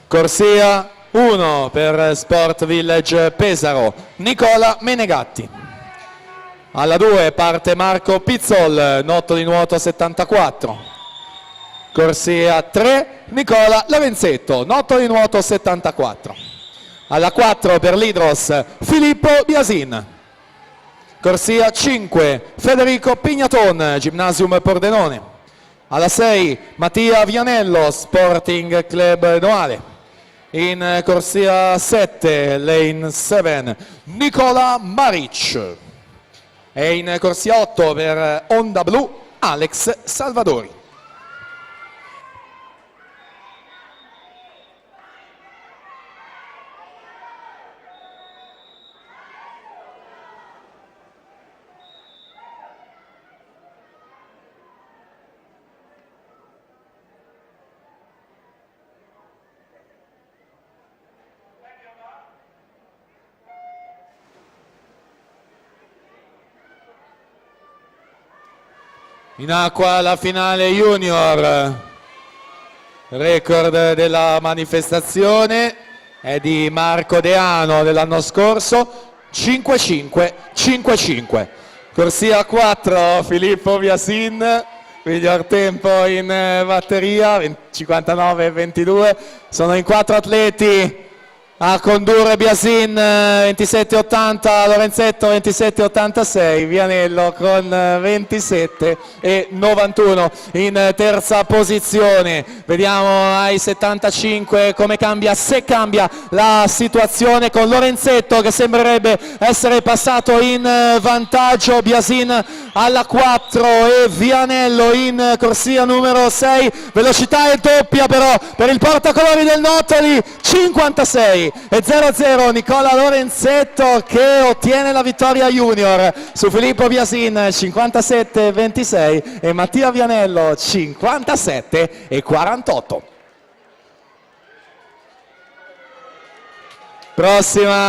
Corsia 1 per Sport Village Pesaro, Nicola Menegatti. Alla 2 parte Marco Pizzol, notto di nuoto 74. Corsia 3, Nicola Lavenzetto, notto di nuoto 74. Alla 4 per l'Idros, Filippo Biasin. Corsia 5, Federico Pignaton, Gymnasium Pordenone. Alla 6, Mattia Vianello, Sporting Club Noale. In corsia 7, lane 7, Nicola Maric. E in corsia 8 per Onda Blu, Alex Salvadori. In acqua la finale junior, record della manifestazione è di Marco Deano dell'anno scorso, 5-5-5-5. Corsia 4, Filippo Biasin, miglior tempo in batteria, 59-22, sono in 4 atleti a condurre Biasin 27,80, Lorenzetto 27,86, Vianello con 27,91 in terza posizione. Vediamo ai 75 come cambia, se cambia la situazione, con Lorenzetto che sembrerebbe essere passato in vantaggio, Biasin alla 4 e Vianello in corsia numero 6, velocità è doppia però per il portacolori del Nottoli, 56,00 Nicola Lorenzetto che ottiene la vittoria junior su Filippo Biasin, 57,26 e Mattia Vianello 57,48. Prossima